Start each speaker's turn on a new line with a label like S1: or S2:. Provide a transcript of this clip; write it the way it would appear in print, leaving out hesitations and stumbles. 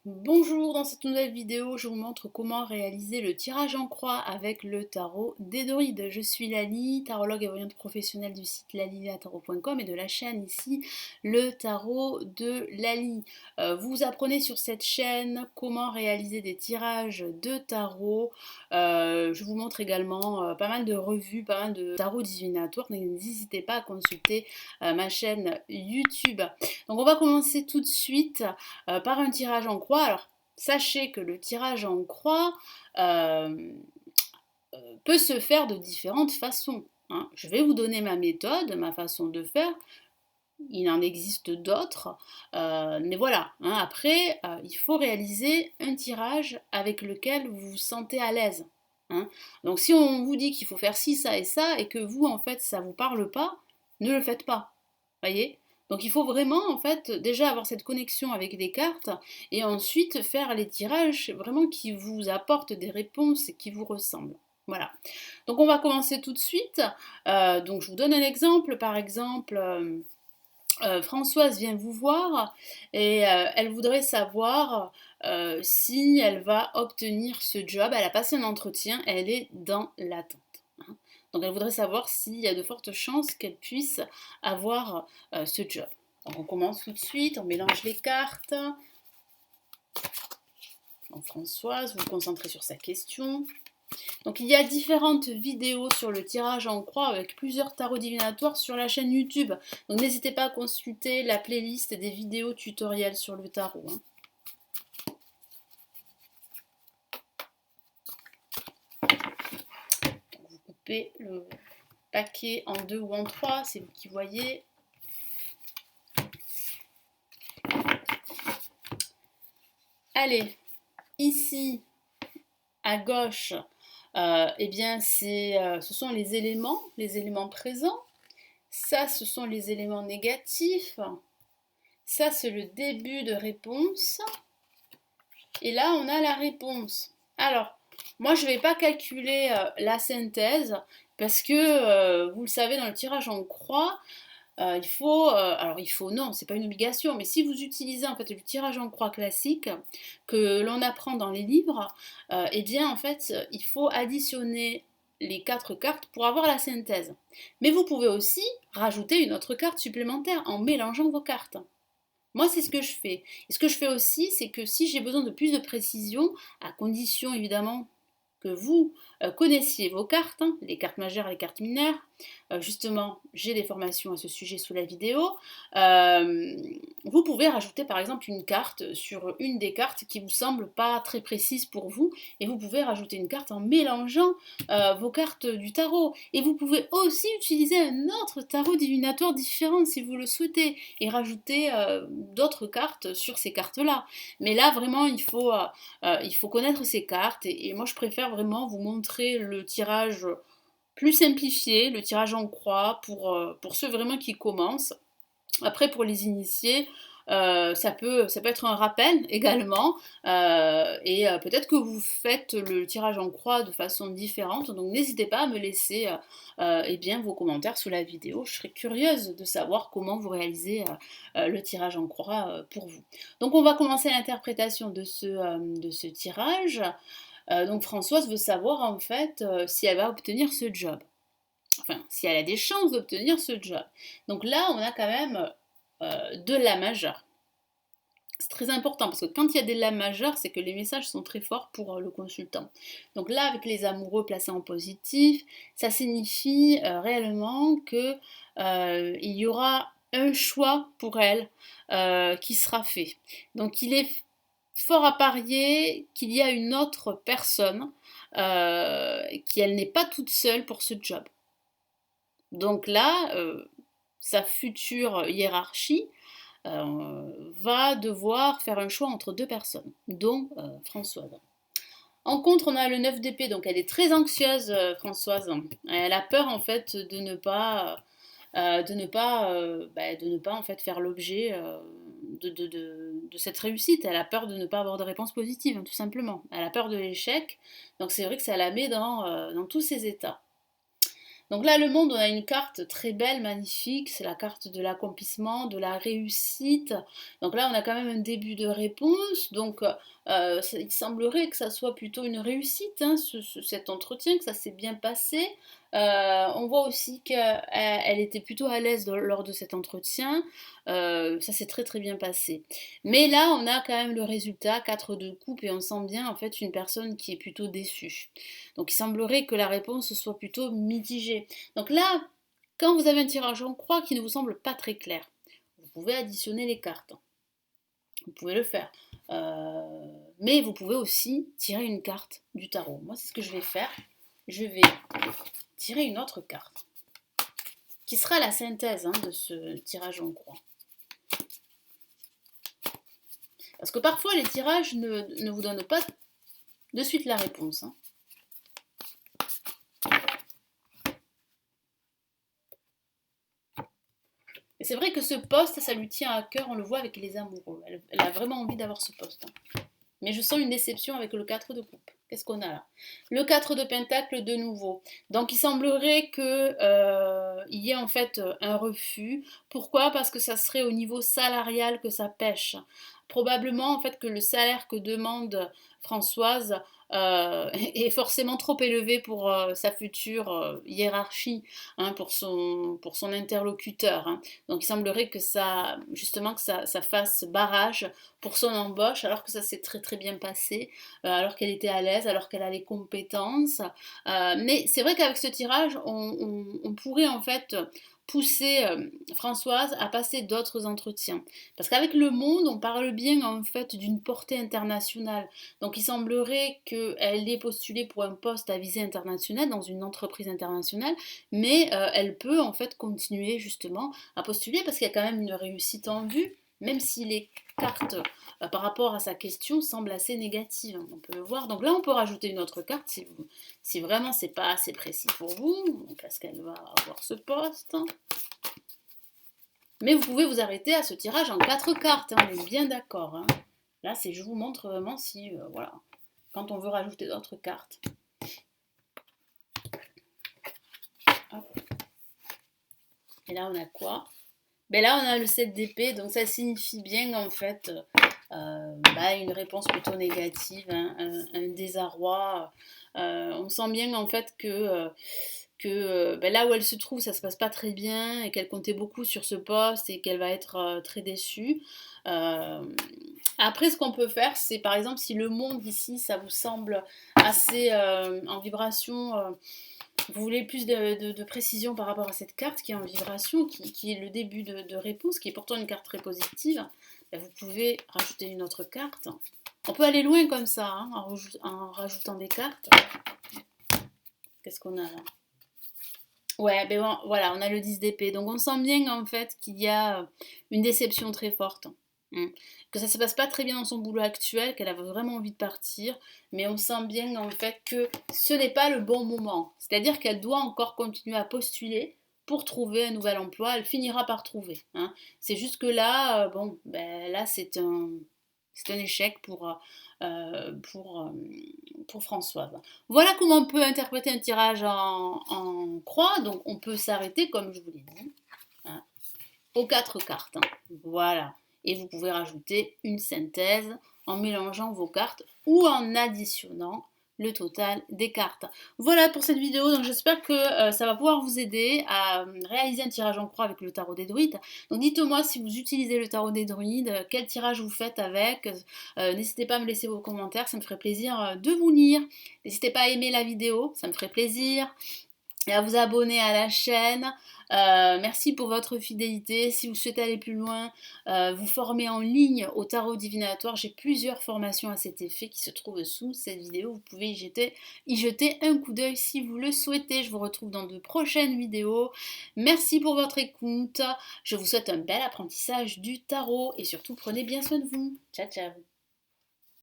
S1: Bonjour, dans cette nouvelle vidéo, je vous montre comment réaliser le tirage en croix avec le tarot des Dorides. Je suis Lali, tarologue et voyante professionnelle du site lalilatarot.com et de la chaîne ici, le tarot de Lali. Vous apprenez sur cette chaîne comment réaliser des tirages de tarot. Je vous montre également pas mal de revues, pas mal de tarot divinatoire. N'hésitez pas à consulter ma chaîne YouTube. Donc on va commencer tout de suite par un tirage en croix. Alors, sachez que le tirage en croix euh, peut se faire de différentes façons, hein. Je vais vous donner ma méthode, ma façon de faire. Il en existe d'autres, mais voilà, hein. Après, il faut réaliser un tirage avec lequel vous vous sentez à l'aise, hein. Donc si on vous dit qu'il faut faire ci, ça et ça, et que vous, en fait, ça ne vous parle pas, ne le faites pas. Voyez? Donc il faut vraiment, en fait, déjà avoir cette connexion avec les cartes, et ensuite faire les tirages vraiment qui vous apportent des réponses et qui vous ressemblent. Voilà. Donc on va commencer tout de suite. Donc je vous donne un exemple. Par exemple, Françoise vient vous voir et elle voudrait savoir si elle va obtenir ce job. Elle a passé un entretien, elle est dans l'attente, hein. Donc elle voudrait savoir s'il y a de fortes chances qu'elle puisse avoir ce job. Donc on commence tout de suite, on mélange les cartes. Donc Françoise, vous vous concentrez sur sa question. Donc il y a différentes vidéos sur le tirage en croix avec plusieurs tarots divinatoires sur la chaîne YouTube. Donc n'hésitez pas à consulter la playlist des vidéos tutoriels sur le tarot, hein. Vous coupez le paquet en deux ou en trois, c'est vous qui voyez. Allez, ici à gauche, eh bien ce sont les éléments présents. Ça, ce sont les éléments négatifs. Ça, c'est le début de réponse. Et là, on a la réponse. Alors, moi, je ne vais pas calculer la synthèse parce que, vous le savez, dans le tirage en croix, non, c'est pas une obligation, mais si vous utilisez en fait le tirage en croix classique que l'on apprend dans les livres, eh bien, en fait, il faut additionner les quatre cartes pour avoir la synthèse. Mais vous pouvez aussi rajouter une autre carte supplémentaire en mélangeant vos cartes. Moi, c'est ce que je fais. Et ce que je fais aussi, c'est que si j'ai besoin de plus de précision, à condition évidemment que vous connaissiez vos cartes, hein, les cartes majeures et les cartes mineures, justement, j'ai des formations à ce sujet sous la vidéo, euh, vous pouvez rajouter par exemple une carte sur une des cartes qui vous semble pas très précise pour vous, et vous pouvez rajouter une carte en mélangeant vos cartes du tarot. Et vous pouvez aussi utiliser un autre tarot divinatoire différent si vous le souhaitez, et rajouter d'autres cartes sur ces cartes-là. Mais là, vraiment, il faut connaître ces cartes, et moi, je préfère vraiment vous montrer le tirage plus simplifié, le tirage en croix, pour ceux vraiment qui commencent. Après, pour les initiés, ça peut être un rappel également, et peut-être que vous faites le tirage en croix de façon différente, donc n'hésitez pas à me laisser eh bien, vos commentaires sous la vidéo. Je serais curieuse de savoir comment vous réalisez le tirage en croix pour vous. Donc on va commencer l'interprétation de ce tirage. Donc Françoise veut savoir en fait si elle va obtenir ce job. Enfin, si elle a des chances d'obtenir ce job. Donc là, on a quand même de la majeure. C'est très important parce que quand il y a des la majeures, c'est que les messages sont très forts pour le consultant. Donc là, avec les amoureux placés en positif, ça signifie réellement que il y aura un choix pour elle qui sera fait. Donc il est fort à parier qu'il y a une autre personne, qu'elle n'est pas toute seule pour ce job. Donc là, sa future hiérarchie va devoir faire un choix entre deux personnes, dont Françoise. En contre, on a le 9 d'épée, donc elle est très anxieuse, Françoise. Elle a peur en fait de ne pas en fait faire l'objet de cette réussite. Elle a peur de ne pas avoir de réponse positive, hein, tout simplement. Elle a peur de l'échec, donc c'est vrai que ça la met dans tous ses états. Donc là, le monde, on a une carte très belle, magnifique. C'est la carte de l'accomplissement, de la réussite. Donc là, on a quand même un début de réponse. Donc, il semblerait que ça soit plutôt une réussite, hein, cet entretien, que ça s'est bien passé. On voit aussi qu'elle était plutôt à l'aise lors de cet entretien. Ça s'est très très bien passé. Mais là, on a quand même le résultat, 4 de coupe, et on sent bien en fait une personne qui est plutôt déçue. Donc il semblerait que la réponse soit plutôt mitigée. Donc là, quand vous avez un tirage en croix qui ne vous semble pas très clair, vous pouvez additionner les cartes. Vous pouvez le faire. Mais vous pouvez aussi tirer une carte du tarot. Moi, c'est ce que je vais faire. Je vais tirer une autre carte qui sera la synthèse, hein, de ce tirage en croix. Parce que parfois, les tirages ne vous donnent pas de suite la réponse, hein. Et c'est vrai que ce poste, ça lui tient à cœur, on le voit avec les amoureux. Elle a vraiment envie d'avoir ce poste, hein. Mais je sens une déception avec le 4 de coupe. Qu'est-ce qu'on a là? Le 4 de pentacle de nouveau. Donc il semblerait que il y ait en fait un refus. Pourquoi? Parce que ça serait au niveau salarial que ça pêche. Probablement en fait que le salaire que demande Françoise est forcément trop élevé pour sa future hiérarchie, hein, pour son interlocuteur, hein. Donc il semblerait que ça, justement, que ça fasse barrage pour son embauche, alors que ça s'est très très bien passé, alors qu'elle était à l'aise, alors qu'elle a les compétences. Mais c'est vrai qu'avec ce tirage, on pourrait en fait pousser Françoise à passer d'autres entretiens. Parce qu'avec le monde, on parle bien en fait d'une portée internationale. Donc il semblerait qu'elle ait postulé pour un poste à visée internationale dans une entreprise internationale, mais elle peut en fait continuer justement à postuler parce qu'il y a quand même une réussite en vue, même si les cartes par rapport à sa question semblent assez négatives, hein, on peut le voir. Donc là, on peut rajouter une autre carte si vraiment c'est pas assez précis pour vous. Donc est-ce qu'elle va avoir ce poste? Mais vous pouvez vous arrêter à ce tirage en 4 cartes, hein, on est bien d'accord, hein. Là, je vous montre vraiment si, voilà, quand on veut rajouter d'autres cartes. Hop. Et là, on a quoi? Ben là, on a le 7 d'épée, donc ça signifie bien en fait une réponse plutôt négative, hein, un désarroi. On sent bien en fait que là où elle se trouve, ça se passe pas très bien et qu'elle comptait beaucoup sur ce poste et qu'elle va être très déçue. Après, ce qu'on peut faire, c'est par exemple si le monde ici, ça vous semble assez en vibration. Vous voulez plus de précision par rapport à cette carte qui est en vibration, qui est le début de réponse, qui est pourtant une carte très positive, ben vous pouvez rajouter une autre carte. On peut aller loin comme ça, hein, en rajoutant des cartes. Qu'est-ce qu'on a là? Ouais, ben voilà, on a le 10 d'épée. Donc on sent bien en fait qu'il y a une déception très forte. Que ça se passe pas très bien dans son boulot actuel, qu'elle a vraiment envie de partir, mais on sent bien en fait que ce n'est pas le bon moment. C'est-à-dire qu'elle doit encore continuer à postuler pour trouver un nouvel emploi. Elle finira par trouver, hein. C'est juste que là, bon, ben là c'est un échec pour Françoise. Voilà comment on peut interpréter un tirage en croix. Donc on peut s'arrêter, comme je vous l'ai dit, hein, aux 4 cartes, hein. Voilà. Et vous pouvez rajouter une synthèse en mélangeant vos cartes ou en additionnant le total des cartes. Voilà pour cette vidéo, donc j'espère que ça va pouvoir vous aider à réaliser un tirage en croix avec le tarot des druides. Donc dites-moi si vous utilisez le tarot des druides, quel tirage vous faites avec. N'hésitez pas à me laisser vos commentaires, ça me ferait plaisir de vous lire. N'hésitez pas à aimer la vidéo, ça me ferait plaisir. Et à vous abonner à la chaîne. Merci pour votre fidélité. Si vous souhaitez aller plus loin, vous former en ligne au tarot divinatoire, j'ai plusieurs formations à cet effet qui se trouvent sous cette vidéo. Vous pouvez y jeter un coup d'œil si vous le souhaitez. Je vous retrouve dans de prochaines vidéos. Merci pour votre écoute. Je vous souhaite un bel apprentissage du tarot et surtout prenez bien soin de vous. Ciao, ciao.